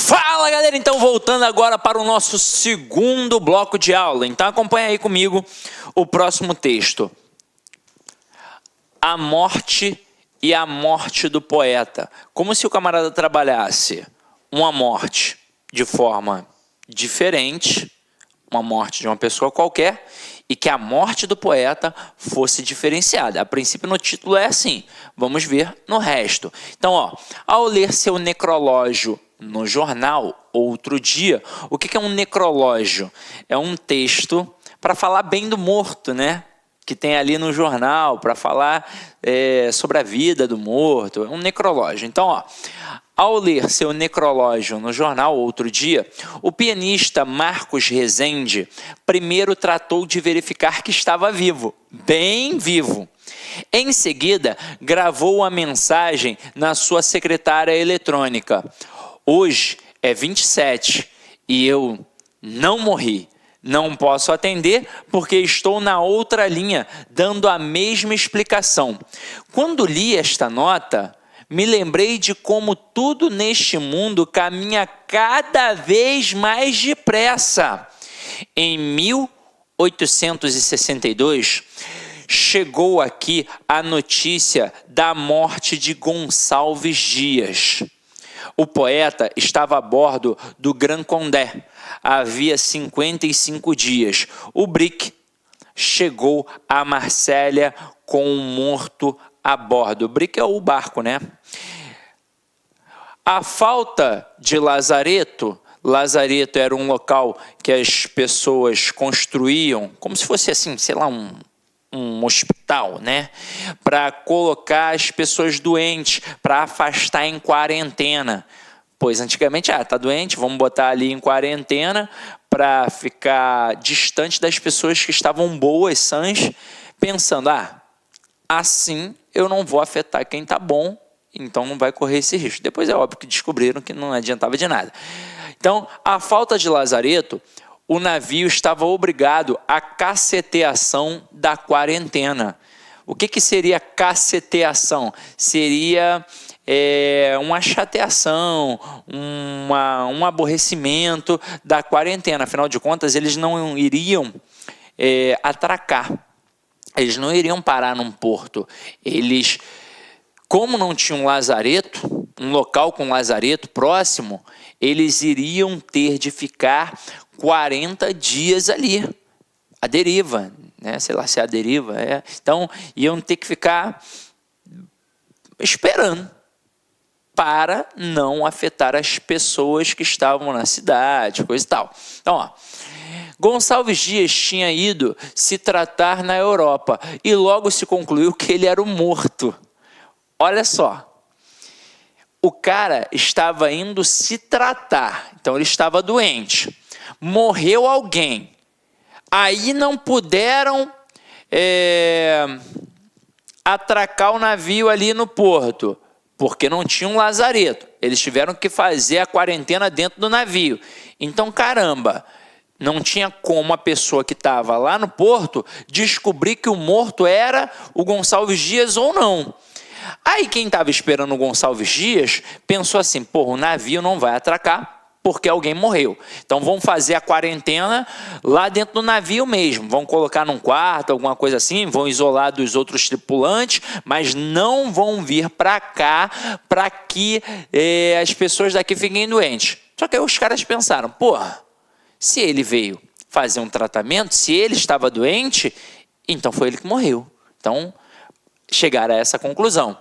Fala, galera, então voltando agora para o nosso segundo bloco de aula. Então acompanha aí comigo o próximo texto. A morte e a morte do poeta. Como se o camarada trabalhasse uma morte de forma diferente, uma morte de uma pessoa qualquer, e que a morte do poeta fosse diferenciada. A princípio no título é assim, vamos ver no resto. Então, ao ler seu necrológio no jornal, outro dia, o que é um necrológio? É um texto para falar bem do morto, né? Que tem ali no jornal, para falar sobre a vida do morto, é um necrológio. Então, ao ler seu necrológio no jornal outro dia, o pianista Marcos Rezende primeiro tratou de verificar que estava vivo, bem vivo. Em seguida, gravou uma mensagem na sua secretária eletrônica. Hoje é 27 e eu não morri. Não posso atender porque estou na outra linha, dando a mesma explicação. Quando li esta nota, me lembrei de como tudo neste mundo caminha cada vez mais depressa. Em 1862, chegou aqui a notícia da morte de Gonçalves Dias. O poeta estava a bordo do Grand Condé havia 55 dias. O Brick chegou a Marsella com um morto a bordo. O Brick é o barco, né? A falta de lazareto era um local que as pessoas construíam, como se fosse assim, sei lá, um hospital, né? Para colocar as pessoas doentes, para afastar em quarentena. Pois antigamente, tá doente, vamos botar ali em quarentena para ficar distante das pessoas que estavam boas, sãs, pensando, assim eu não vou afetar quem está bom, então não vai correr esse risco. Depois é óbvio que descobriram que não adiantava de nada. Então, a falta de lazareto, o navio estava obrigado à caceteação da quarentena. O que seria caceteação? Seria uma chateação, um aborrecimento da quarentena. Afinal de contas, eles não iriam atracar. Eles não iriam parar num porto. Eles, como não tinham um lazareto, um local com lazareto próximo, eles iriam ter de ficar 40 dias ali, à deriva, né? Sei lá se é a deriva, Então, iam ter que ficar esperando para não afetar as pessoas que estavam na cidade, coisa e tal. Então, Gonçalves Dias tinha ido se tratar na Europa e logo se concluiu que ele era o morto. Olha só. O cara estava indo se tratar, então ele estava doente. Morreu alguém. Aí não puderam atracar o navio ali no porto, porque não tinha um lazareto. Eles tiveram que fazer a quarentena dentro do navio. Então, caramba, não tinha como a pessoa que estava lá no porto descobrir que o morto era o Gonçalves Dias ou não. Aí quem estava esperando o Gonçalves Dias pensou assim, o navio não vai atracar porque alguém morreu. Então vão fazer a quarentena lá dentro do navio mesmo. Vão colocar num quarto, alguma coisa assim, vão isolar dos outros tripulantes, mas não vão vir para cá para que as pessoas daqui fiquem doentes. Só que aí os caras pensaram, se ele veio fazer um tratamento, se ele estava doente, então foi ele que morreu. Então, chegaram a essa conclusão.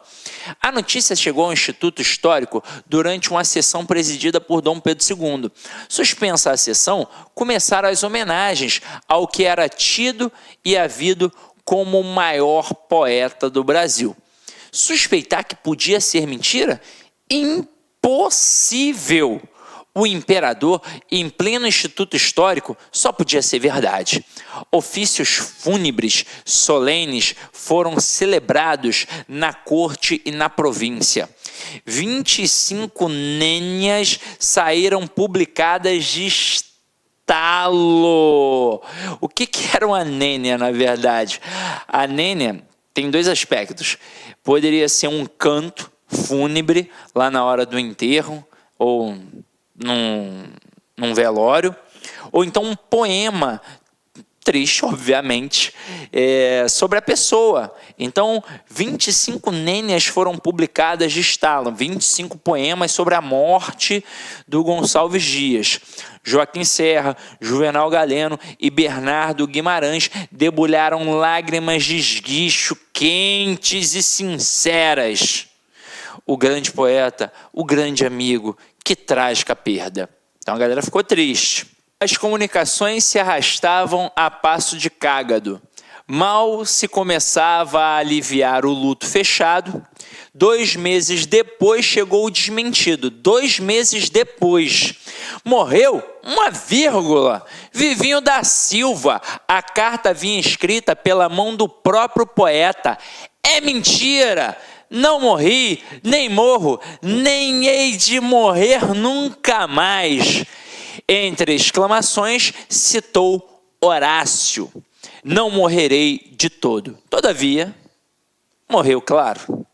A notícia chegou ao Instituto Histórico durante uma sessão presidida por Dom Pedro II. Suspensa a sessão, começaram as homenagens ao que era tido e havido como o maior poeta do Brasil. Suspeitar que podia ser mentira? Impossível! O imperador, em pleno Instituto Histórico, só podia ser verdade. Ofícios fúnebres solenes foram celebrados na corte e na província. 25 nênias saíram publicadas de estalo. O que era uma nênia, na verdade? A nênia tem dois aspectos. Poderia ser um canto fúnebre lá na hora do enterro, ou num velório, ou então um poema triste, obviamente, sobre a pessoa. Então, 25 nênias foram publicadas de estalo, 25 poemas sobre a morte do Gonçalves Dias. Joaquim Serra, Juvenal Galeno e Bernardo Guimarães debulharam lágrimas de esguicho quentes e sinceras. O grande poeta, o grande amigo, que trágica perda. Então a galera ficou triste. As comunicações se arrastavam a passo de cágado. Mal se começava a aliviar o luto fechado. 2 meses depois chegou o desmentido. 2 meses depois. Morreu? Uma vírgula. Vivinho da Silva. A carta vinha escrita pela mão do próprio poeta. É mentira! Não morri, nem morro, nem hei de morrer nunca mais. Entre exclamações, citou Horácio. Não morrerei de todo. Todavia, morreu, claro.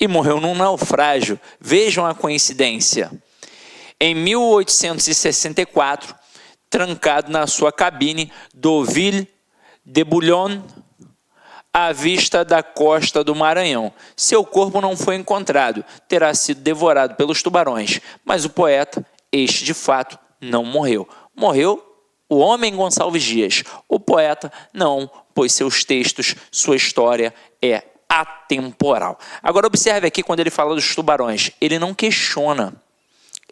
E morreu num naufrágio. Vejam a coincidência. Em 1864, trancado na sua cabine do Ville de Boulogne, à vista da costa do Maranhão. Seu corpo não foi encontrado, terá sido devorado pelos tubarões, mas o poeta, este de fato, não morreu. Morreu o homem Gonçalves Dias. O poeta não, pois seus textos, sua história é atemporal. Agora observe aqui quando ele fala dos tubarões, ele não questiona,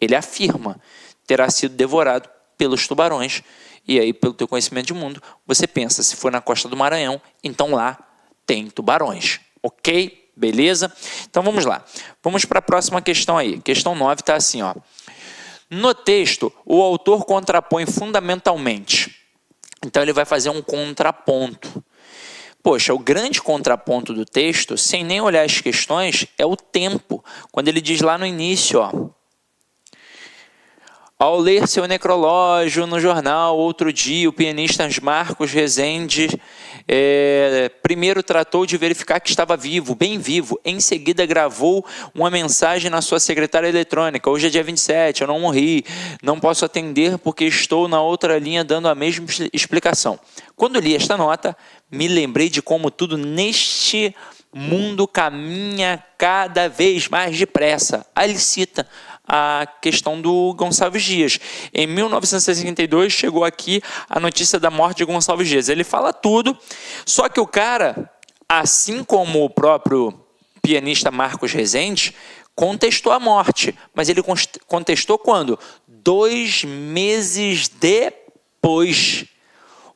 ele afirma, terá sido devorado pelos tubarões. E aí, pelo teu conhecimento de mundo, você pensa, se for na costa do Maranhão, então lá tem tubarões, ok? Beleza? Então vamos lá. Vamos para a próxima questão aí. Questão 9 está assim, ó. No texto, o autor contrapõe fundamentalmente. Então ele vai fazer um contraponto. Poxa, o grande contraponto do texto, sem nem olhar as questões, é o tempo. Quando ele diz lá no início, ó. Ao ler seu necrológio no jornal, outro dia, o pianista Marcos Rezende primeiro tratou de verificar que estava vivo, bem vivo. Em seguida, gravou uma mensagem na sua secretária eletrônica. Hoje é dia 27, eu não morri, não posso atender porque estou na outra linha dando a mesma explicação. Quando li esta nota, me lembrei de como tudo neste mundo caminha cada vez mais depressa. Aí ele cita a questão do Gonçalves Dias. Em 1962 chegou aqui a notícia da morte de Gonçalves Dias. Ele fala tudo, só que o cara, assim como o próprio pianista Marcos Rezende, contestou a morte. Mas ele contestou quando? 2 meses depois.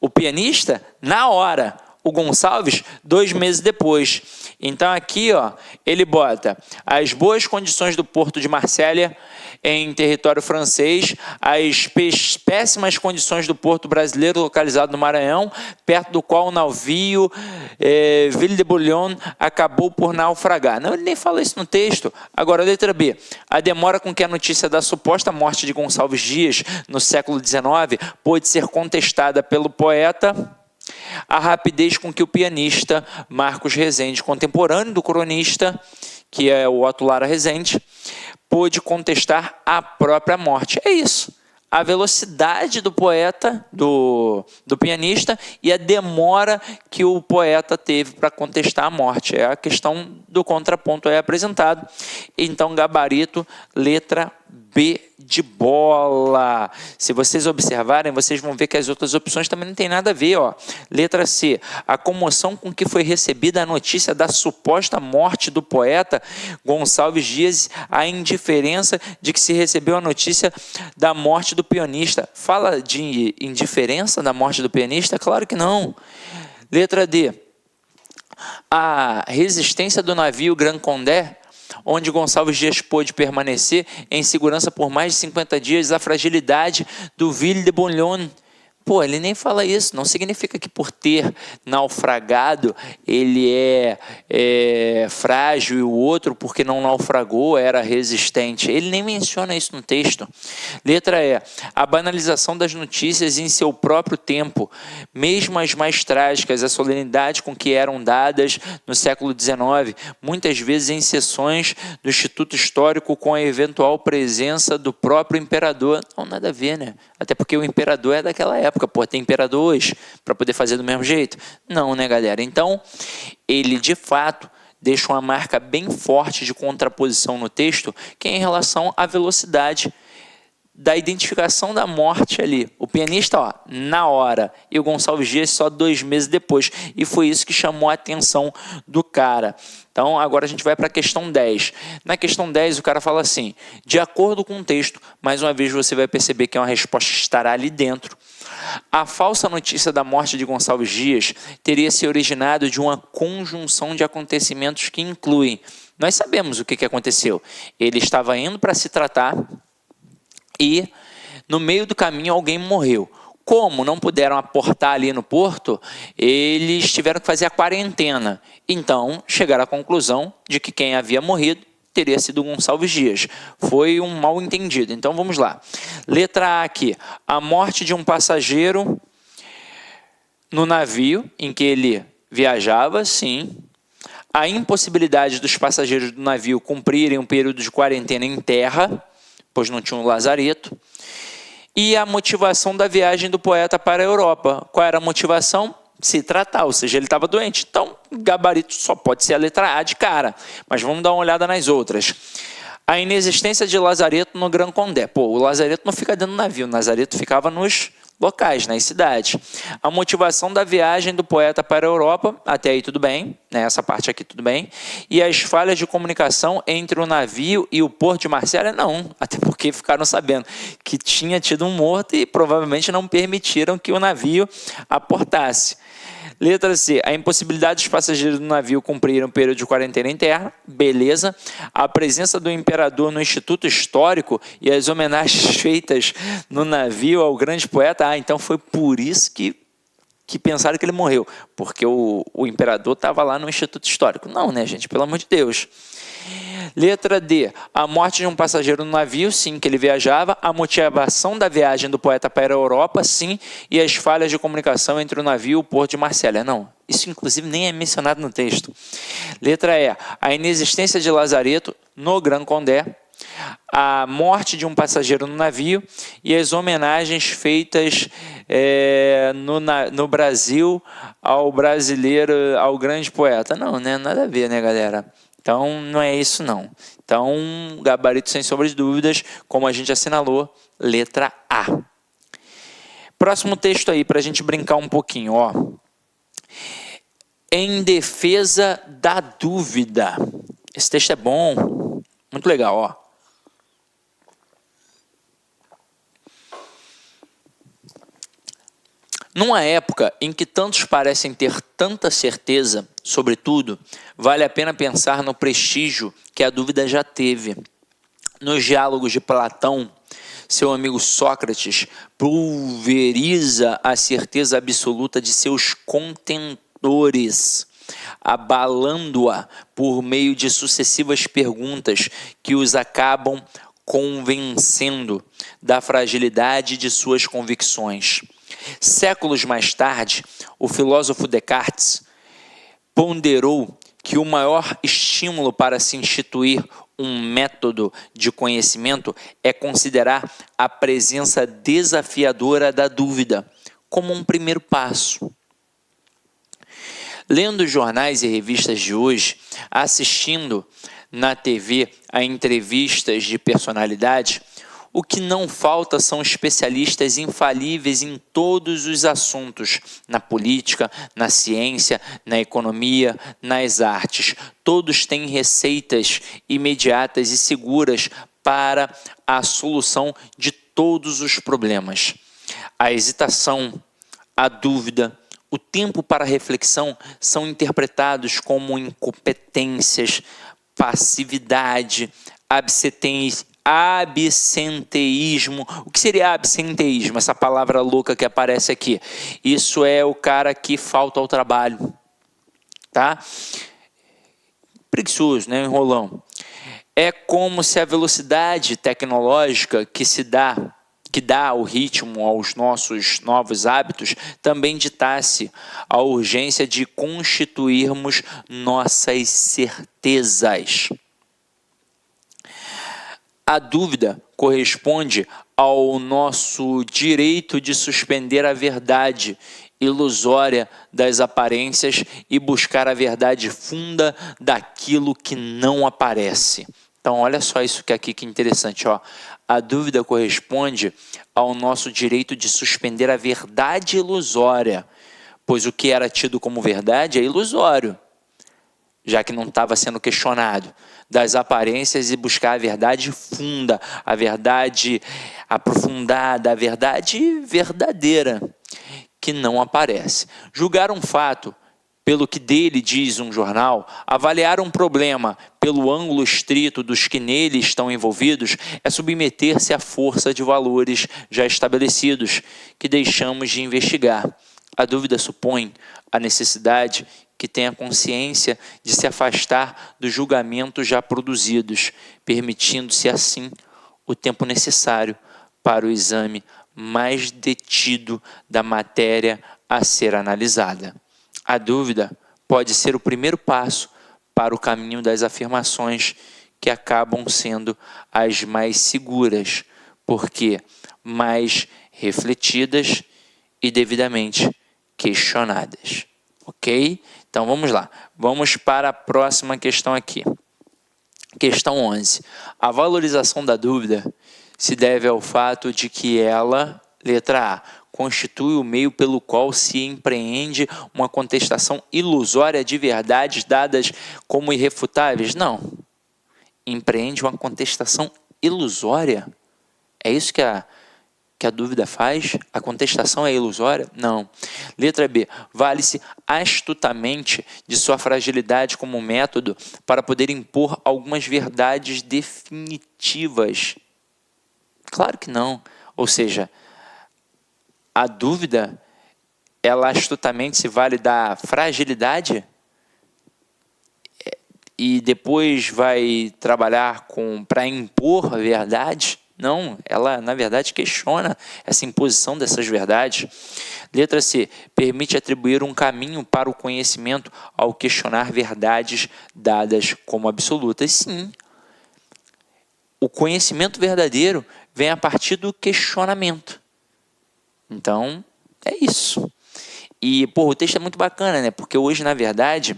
O pianista, na hora. O Gonçalves, 2 meses depois. Então aqui, ó, ele bota as boas condições do porto de Marsella em território francês, as péssimas condições do porto brasileiro localizado no Maranhão, perto do qual o navio Ville de Boulogne acabou por naufragar. Não, ele nem fala isso no texto. Agora, letra B. A demora com que a notícia da suposta morte de Gonçalves Dias no século XIX pôde ser contestada pelo poeta. A rapidez com que o pianista Marcos Rezende, contemporâneo do cronista, que é o Otto Lara Rezende, pôde contestar a própria morte. É isso. A velocidade do poeta, do pianista, e a demora que o poeta teve para contestar a morte. É a questão do contraponto aí apresentado. Então, gabarito, letra B de bola. Se vocês observarem, vocês vão ver que as outras opções também não tem nada a ver, ó. Letra C. A comoção com que foi recebida a notícia da suposta morte do poeta Gonçalves Dias, a indiferença de que se recebeu a notícia da morte do pianista. Fala de indiferença da morte do pianista? Claro que não. Letra D. A resistência do navio Grand Condé, onde Gonçalves Dias pôde permanecer em segurança por mais de 50 dias, a fragilidade do Ville de Boulogne, Pô, ele nem fala isso. Não significa que por ter naufragado ele é frágil e o outro, porque não naufragou, era resistente. Ele nem menciona isso no texto. Letra E. A banalização das notícias em seu próprio tempo, mesmo as mais trágicas, a solenidade com que eram dadas no século XIX, muitas vezes em sessões do Instituto Histórico com a eventual presença do próprio imperador. Não, nada a ver, né? Até porque o imperador é daquela época, pô, tem imperador hoje, para poder fazer do mesmo jeito? Não, né, galera? Então, ele de fato deixa uma marca bem forte de contraposição no texto, que é em relação à velocidade da identificação da morte ali. O pianista, ó, na hora, e o Gonçalves Dias só 2 meses depois. E foi isso que chamou a atenção do cara. Então, agora a gente vai para a questão 10. Na questão 10, o cara fala assim: de acordo com o texto, mais uma vez você vai perceber que uma resposta estará ali dentro. A falsa notícia da morte de Gonçalves Dias teria se originado de uma conjunção de acontecimentos que incluem. Nós sabemos o que aconteceu. Ele estava indo para se tratar e no meio do caminho alguém morreu. Como não puderam aportar ali no porto, eles tiveram que fazer a quarentena. Então, chegaram à conclusão de que quem havia morrido teria sido Gonçalves Dias. Foi um mal entendido. Então, vamos lá. Letra A aqui. A morte de um passageiro no navio em que ele viajava, sim. A impossibilidade dos passageiros do navio cumprirem um período de quarentena em terra, pois não tinha um lazareto. E a motivação da viagem do poeta para a Europa. Qual era a motivação? Se tratar, ou seja, ele estava doente. Então, gabarito só pode ser a letra A de cara. Mas vamos dar uma olhada nas outras. A inexistência de lazareto no Grand Condé. Pô, o lazareto não fica dentro do navio, o lazareto ficava nos locais, nas cidades. A motivação da viagem do poeta para a Europa, até aí tudo bem, né? Essa parte aqui tudo bem. E as falhas de comunicação entre o navio e o porto de Marsella, não, até porque ficaram sabendo que tinha tido um morto e provavelmente não permitiram que o navio aportasse. Letra C, a impossibilidade dos passageiros do navio cumprirem o período de quarentena interna, beleza. A presença do imperador no Instituto Histórico e as homenagens feitas no navio ao grande poeta, então foi por isso que pensaram que ele morreu, porque o imperador estava lá no Instituto Histórico. Não, né, gente, pelo amor de Deus. Letra D, a morte de um passageiro no navio, sim, que ele viajava, a motivação da viagem do poeta para a Europa, sim, e as falhas de comunicação entre o navio e o porto de Marsella. Não, isso inclusive nem é mencionado no texto. Letra E, a inexistência de lazareto no Grand Condé, a morte de um passageiro no navio e as homenagens feitas no Brasil ao brasileiro, ao grande poeta. Não, né? Nada a ver, né, galera? Então, não é isso, não. Então, gabarito sem sombra de dúvidas, como a gente assinalou, letra A. Próximo texto aí, para a gente brincar um pouquinho, ó. Em defesa da dúvida. Esse texto é bom, muito legal, ó. Numa época em que tantos parecem ter tanta certeza sobre tudo, vale a pena pensar no prestígio que a dúvida já teve. Nos diálogos de Platão, seu amigo Sócrates pulveriza a certeza absoluta de seus contentores, abalando-a por meio de sucessivas perguntas que os acabam convencendo da fragilidade de suas convicções. Séculos mais tarde, o filósofo Descartes ponderou que o maior estímulo para se instituir um método de conhecimento é considerar a presença desafiadora da dúvida como um primeiro passo. Lendo jornais e revistas de hoje, assistindo na TV a entrevistas de personalidade, o que não falta são especialistas infalíveis em todos os assuntos, na política, na ciência, na economia, nas artes. Todos têm receitas imediatas e seguras para a solução de todos os problemas. A hesitação, a dúvida, o tempo para reflexão são interpretados absenteísmo. O que seria absenteísmo? Essa palavra louca que aparece aqui. Isso é o cara que falta ao trabalho, tá? Preguiçoso, né? Enrolão. É como se a velocidade tecnológica que dá o ritmo aos nossos novos hábitos, também ditasse a urgência de constituirmos nossas certezas. A dúvida corresponde ao nosso direito de suspender a verdade ilusória das aparências e buscar a verdade funda daquilo que não aparece. Então, olha só isso aqui que interessante, ó. A dúvida corresponde ao nosso direito de suspender a verdade ilusória, pois o que era tido como verdade é ilusório, já que não estava sendo questionado, das aparências e buscar a verdade funda, a verdade aprofundada, a verdade verdadeira, que não aparece. Julgar um fato pelo que dele diz um jornal, avaliar um problema pelo ângulo estrito dos que nele estão envolvidos, é submeter-se à força de valores já estabelecidos, que deixamos de investigar. A dúvida supõe a necessidade que tenha consciência de se afastar dos julgamentos já produzidos, permitindo-se assim o tempo necessário para o exame mais detido da matéria a ser analisada. A dúvida pode ser o primeiro passo para o caminho das afirmações que acabam sendo as mais seguras, porque mais refletidas e devidamente questionadas. Ok? Então vamos lá. Vamos para a próxima questão aqui. Questão 11. A valorização da dúvida se deve ao fato de que ela, letra A, constitui o meio pelo qual se empreende uma contestação ilusória de verdades dadas como irrefutáveis? Não. Empreende uma contestação ilusória? É isso que a dúvida faz? A contestação é ilusória? Não. Letra B. Vale-se astutamente de sua fragilidade como método para poder impor algumas verdades definitivas? Claro que não. Ou seja, a dúvida, ela astutamente se vale da fragilidade e depois vai trabalhar para impor a verdade? Não, ela, na verdade, questiona essa imposição dessas verdades. Letra C. Permite atribuir um caminho para o conhecimento ao questionar verdades dadas como absolutas. Sim, o conhecimento verdadeiro vem a partir do questionamento. Então, é isso. E, o texto é muito bacana, né? Porque hoje, na verdade,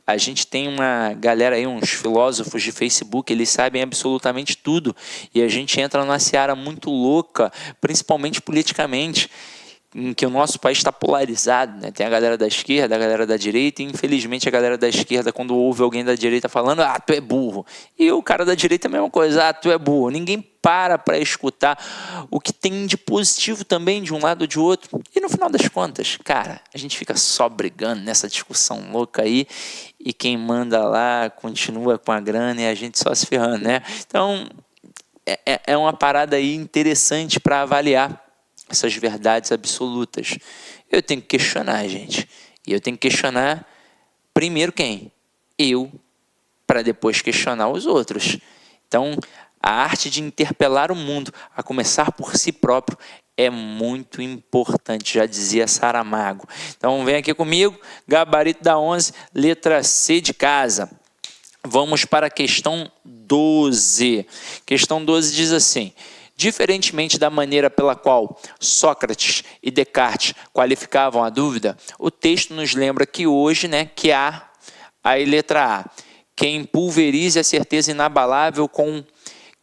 a gente tem uma galera aí, uns filósofos de Facebook, eles sabem absolutamente tudo. E a gente entra numa seara muito louca, principalmente politicamente, em que o nosso país está polarizado, né? Tem a galera da esquerda, a galera da direita, e infelizmente a galera da esquerda, quando ouve alguém da direita falando, tu é burro. E o cara da direita é a mesma coisa, tu é burro. Ninguém para escutar o que tem de positivo também de um lado ou de outro. E no final das contas, cara, a gente fica só brigando nessa discussão louca aí, e quem manda lá continua com a grana e a gente só se ferrando, né? Então, é uma parada aí interessante para avaliar essas verdades absolutas. Eu tenho que questionar, gente. E eu tenho que questionar primeiro quem? Eu, para depois questionar os outros. Então, a arte de interpelar o mundo, a começar por si próprio, é muito importante, já dizia Saramago. Então, vem aqui comigo, gabarito da 11, letra C de casa. Vamos para a questão 12. Questão 12 diz assim: diferentemente da maneira pela qual Sócrates e Descartes qualificavam a dúvida, o texto nos lembra que hoje, que há, aí letra A, quem pulverize a certeza inabalável com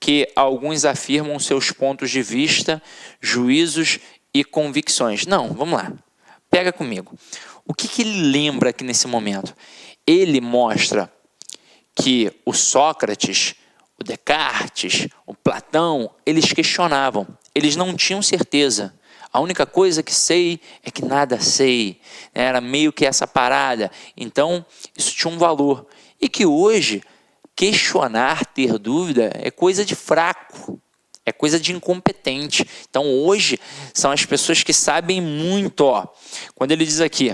que alguns afirmam seus pontos de vista, juízos e convicções. Não, vamos lá, pega comigo. O que ele lembra aqui nesse momento? Ele mostra que o Sócrates, o Descartes, o Platão, eles questionavam, eles não tinham certeza. A única coisa que sei é que nada sei. Era meio que essa parada. Então, isso tinha um valor. E que hoje, questionar, ter dúvida, é coisa de fraco. É coisa de incompetente. Então, hoje, são as pessoas que sabem muito. Ó. Quando ele diz aqui,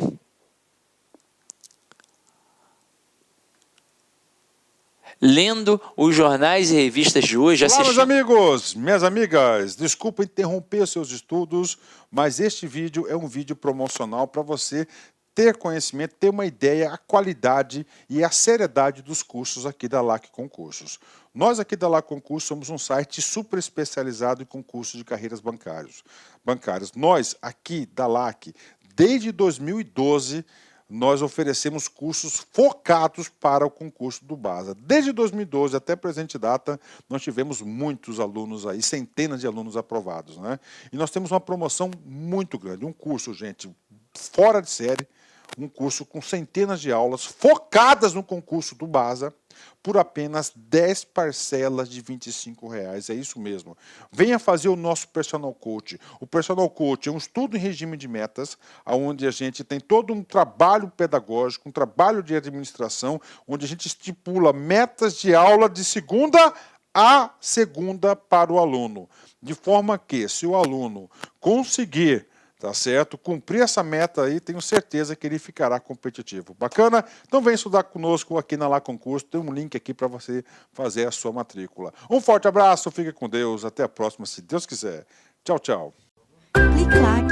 lendo os jornais e revistas de hoje... Olá, meus amigos, minhas amigas. Desculpa interromper seus estudos, mas este vídeo é um vídeo promocional para você ter conhecimento, ter uma ideia, a qualidade e a seriedade dos cursos aqui da LAC Concursos. Nós aqui da LAC Concursos somos um site super especializado em concursos de carreiras bancárias. Nós aqui da LAC, desde 2012, nós oferecemos cursos focados para o concurso do BASA. Desde 2012 até a presente data, nós tivemos muitos alunos aí, centenas de alunos aprovados, né? E nós temos uma promoção muito grande, um curso, gente, fora de série, um curso com centenas de aulas focadas no concurso do BASA, por apenas 10 parcelas de R$25. É isso mesmo. Venha fazer o nosso Personal Coach. O Personal Coach é um estudo em regime de metas, onde a gente tem todo um trabalho pedagógico, um trabalho de administração, onde a gente estipula metas de aula de segunda a segunda para o aluno. De forma que, se o aluno conseguir, tá certo, cumprir essa meta aí, tenho certeza que ele ficará competitivo. Bacana? Então vem estudar conosco aqui na LAC Concurso, tem um link aqui para você fazer a sua matrícula. Um forte abraço, fique com Deus, até a próxima, se Deus quiser. Tchau, tchau. Clique lá